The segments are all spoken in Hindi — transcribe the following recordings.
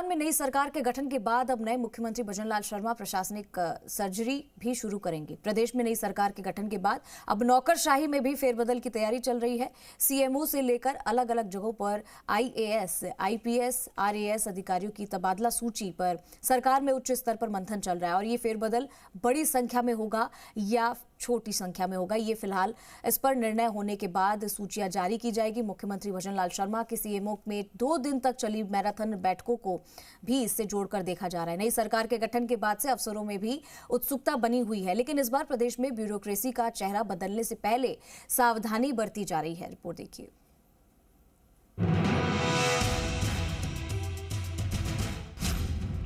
में नई सरकार के गठन के बाद अब नए मुख्यमंत्री भजनलाल शर्मा प्रशासनिक सर्जरी भी शुरू करेंगे। प्रदेश में नई सरकार के गठन के बाद अब नौकरशाही में भी फेरबदल की तैयारी चल रही है। सीएमओ से लेकर अलग अलग जगहों पर आईएएस, आईपीएस, आरएएस अधिकारियों की तबादला सूची पर सरकार में उच्च स्तर पर मंथन चल रहा है और ये फेरबदल बड़ी संख्या में होगा या छोटी संख्या में होगा, ये फिलहाल इस पर निर्णय होने के बाद सूचियां जारी की जाएगी। मुख्यमंत्री भजनलाल शर्मा के सीएमओ में 2 दिन तक चली मैराथन बैठकों को भी इससे जोड़कर देखा जा रहा है। नई सरकार के गठन के बाद से अफसरों में भी उत्सुकता बनी हुई है, लेकिन इस बार प्रदेश में ब्यूरोक्रेसी का चेहरा बदलने से पहले सावधानी बरती जा रही है। रिपोर्ट देखिए।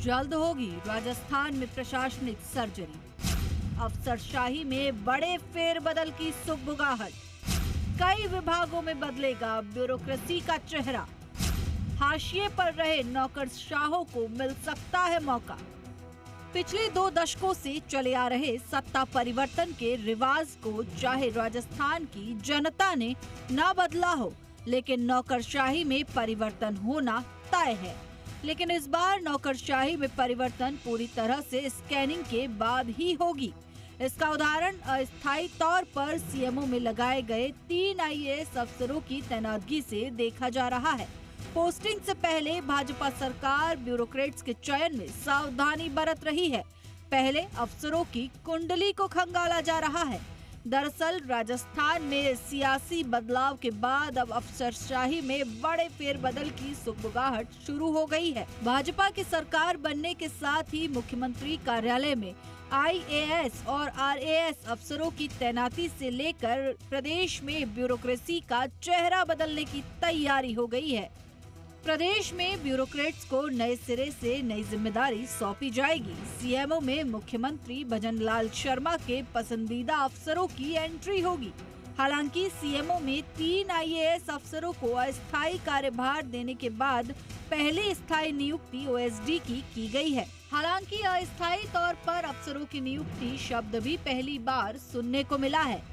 जल्द होगी राजस्थान में प्रशासनिक सर्जरी, अफसरशाही में बड़े फेरबदल की सुगबुगाहट, कई विभागों में बदलेगा ब्यूरोक्रेसी का चेहरा, हाशिए पर रहे नौकरशाहों को मिल सकता है मौका। पिछले 2 दशकों से चले आ रहे सत्ता परिवर्तन के रिवाज को चाहे राजस्थान की जनता ने न बदला हो, लेकिन नौकरशाही में परिवर्तन होना तय है। लेकिन इस बार नौकरशाही में परिवर्तन पूरी तरह से स्कैनिंग के बाद ही होगी। इसका उदाहरण अस्थायी तौर पर सीएमओ में लगाए गए 3 आईएएस अफसरों की तैनातगी से देखा जा रहा है। पोस्टिंग से पहले भाजपा सरकार ब्यूरोक्रेट्स के चयन में सावधानी बरत रही है। पहले अफसरों की कुंडली को खंगाला जा रहा है। दरअसल राजस्थान में सियासी बदलाव के बाद अब अफसरशाही में बड़े फेरबदल की सुगबुगाहट शुरू हो गई है। भाजपा की सरकार बनने के साथ ही मुख्यमंत्री कार्यालय में आईएएस और आरएएस अफसरों की तैनाती से लेकर प्रदेश में ब्यूरोक्रेसी का चेहरा बदलने की तैयारी हो गई है। प्रदेश में ब्यूरोक्रेट्स को नए सिरे से नई जिम्मेदारी सौंपी जाएगी। सीएमओ में मुख्यमंत्री भजनलाल शर्मा के पसंदीदा अफसरों की एंट्री होगी। हालांकि सीएमओ में 3 आईएएस अफसरों को अस्थायी कार्यभार देने के बाद पहली स्थायी नियुक्ति ओएसडी की गई है। हालांकि अस्थायी तौर पर अफसरों की नियुक्ति शब्द भी पहली बार सुनने को मिला है।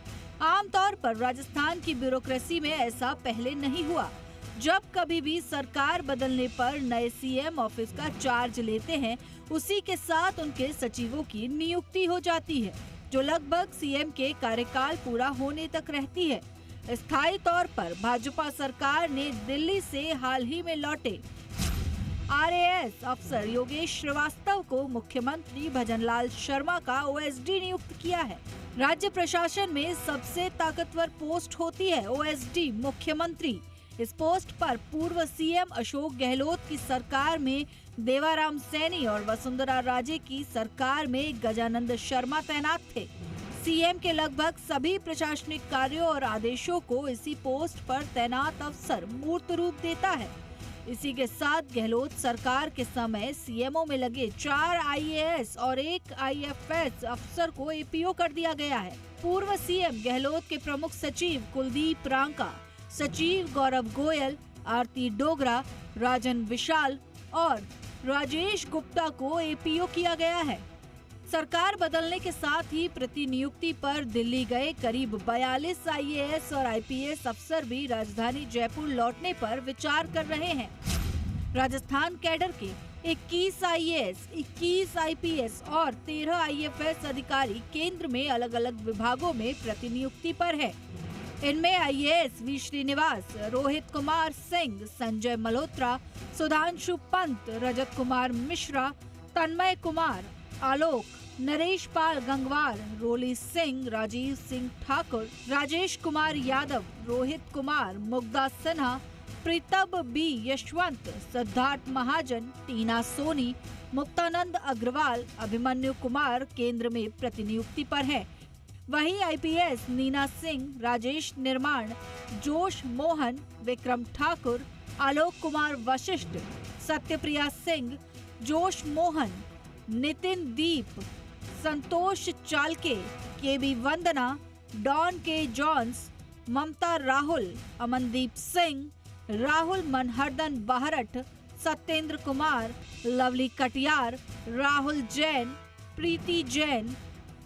आमतौर पर राजस्थान की ब्यूरोक्रेसी में ऐसा पहले नहीं हुआ। जब कभी भी सरकार बदलने पर नए सीएम ऑफिस का चार्ज लेते हैं, उसी के साथ उनके सचिवों की नियुक्ति हो जाती है, जो लगभग सीएम के कार्यकाल पूरा होने तक रहती है। स्थायी तौर पर भाजपा सरकार ने दिल्ली से हाल ही में लौटे आरएएस अफसर योगेश श्रीवास्तव को मुख्यमंत्री भजनलाल शर्मा का ओएसडी नियुक्त किया है। राज्य प्रशासन में सबसे ताकतवर पोस्ट होती है ओएसडी मुख्यमंत्री। इस पोस्ट पर पूर्व सीएम अशोक गहलोत की सरकार में देवाराम सैनी और वसुंधरा राजे की सरकार में गजानंद शर्मा तैनात थे। सीएम के लगभग सभी प्रशासनिक कार्यों और आदेशों को इसी पोस्ट पर तैनात अफसर मूर्त रूप देता है। इसी के साथ गहलोत सरकार के समय सीएमओ में लगे 4 आईएएस और 1 आईएफएस अफसर को एपीओ कर दिया गया है। पूर्व सीएम गहलोत के प्रमुख सचिव कुलदीप रांका, सचिव गौरव गोयल, आरती डोगरा, राजन विशाल और राजेश गुप्ता को एपीओ किया गया है। सरकार बदलने के साथ ही प्रतिनियुक्ति पर दिल्ली गए करीब 42 आईएएस और आईपीएस अफसर भी राजधानी जयपुर लौटने पर विचार कर रहे हैं। राजस्थान कैडर के 21 आईएएस, 21 आईपीएस और 13 आईएफएस अधिकारी केंद्र में अलग अलग विभागों में प्रतिनियुक्ति पर है। इनमें आईएएस वी श्रीनिवास, रोहित कुमार सिंह, संजय मल्होत्रा, सुधांशु पंत, रजत कुमार मिश्रा, तन्मय कुमार, आलोक, नरेश पाल गंगवार, रोली सिंह, राजीव सिंह ठाकुर, राजेश कुमार यादव, रोहित कुमार, मुग्धा सिन्हा, प्रीतब बी यशवंत, सिद्धार्थ महाजन, टीना सोनी, मुक्तानंद अग्रवाल, अभिमन्यु कुमार केंद्र में प्रतिनियुक्ति पर है। वहीं आईपीएस नीना सिंह, राजेश निर्माण, जोश मोहन, विक्रम ठाकुर, आलोक कुमार वशिष्ठ, सत्यप्रिया सिंह, जोश मोहन, नितिन दीप, संतोष चालके, केबी वंदना, डॉन के जॉन्स, ममता राहुल, अमनदीप सिंह, राहुल मनहरदन बाहरट, सत्येंद्र कुमार, लवली कटियार, राहुल जैन, प्रीति जैन,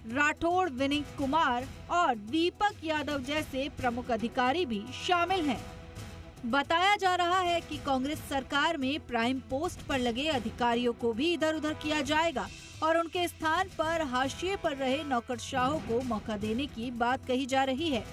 राठौड़ विनीत कुमार और दीपक यादव जैसे प्रमुख अधिकारी भी शामिल हैं। बताया जा रहा है कि कांग्रेस सरकार में प्राइम पोस्ट पर लगे अधिकारियों को भी इधर उधर किया जाएगा और उनके स्थान पर हाशिए पर रहे नौकरशाहों को मौका देने की बात कही जा रही है।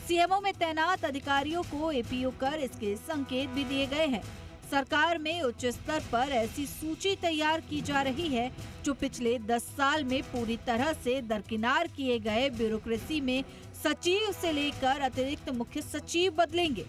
सीएमओ में तैनात अधिकारियों को एपीओ कर इसके संकेत भी दिए गए हैं। सरकार में उच्च स्तर पर ऐसी सूची तैयार की जा रही है जो पिछले 10 साल में पूरी तरह से दरकिनार किए गए ब्यूरोक्रेसी में सचिव से लेकर अतिरिक्त मुख्य सचिव बदलेंगे।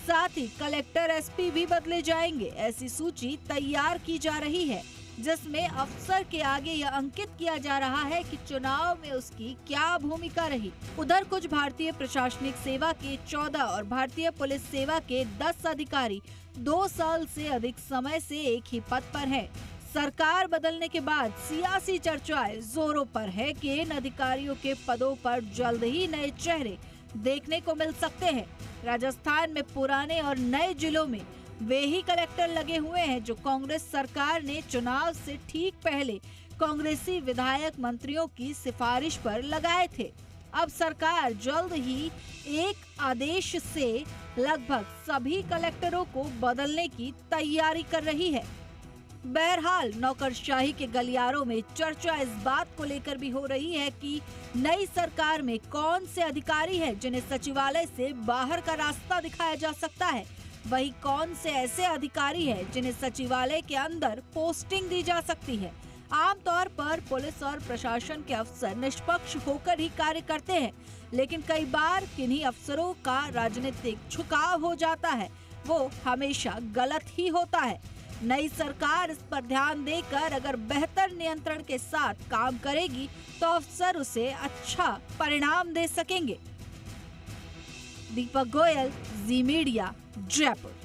साथ ही कलेक्टर, एसपी भी बदले जाएंगे। ऐसी सूची तैयार की जा रही है जिसमें अफसर के आगे यह अंकित किया जा रहा है कि चुनाव में उसकी क्या भूमिका रही। उधर कुछ भारतीय प्रशासनिक सेवा के 14 और भारतीय पुलिस सेवा के 10 अधिकारी 2 साल से अधिक समय से एक ही पद पर हैं। सरकार बदलने के बाद सियासी चर्चाएं जोरों पर है कि इन अधिकारियों के पदों पर जल्द ही नए चेहरे देखने को मिल सकते हैं। राजस्थान में पुराने और नए जिलों में वे ही कलेक्टर लगे हुए हैं जो कांग्रेस सरकार ने चुनाव से ठीक पहले कांग्रेसी विधायक मंत्रियों की सिफारिश पर लगाए थे। अब सरकार जल्द ही एक आदेश से लगभग सभी कलेक्टरों को बदलने की तैयारी कर रही है। बहरहाल नौकरशाही के गलियारों में चर्चा इस बात को लेकर भी हो रही है कि नई सरकार में कौन से अधिकारी हैं जिन्हें सचिवालय से बाहर का रास्ता दिखाया जा सकता है, वहीं कौन से ऐसे अधिकारी हैं जिन्हें सचिवालय के अंदर पोस्टिंग दी जा सकती है। आमतौर पर पुलिस और प्रशासन के अफसर निष्पक्ष होकर ही कार्य करते हैं, लेकिन कई बार किन्हीं अफसरों का राजनीतिक झुकाव हो जाता है, वो हमेशा गलत ही होता है। नई सरकार इस पर ध्यान देकर अगर बेहतर नियंत्रण के साथ काम करेगी तो अफसर उसे अच्छा परिणाम दे सकेंगे। दीपक गोयल, जी मीडिया, जयपुर।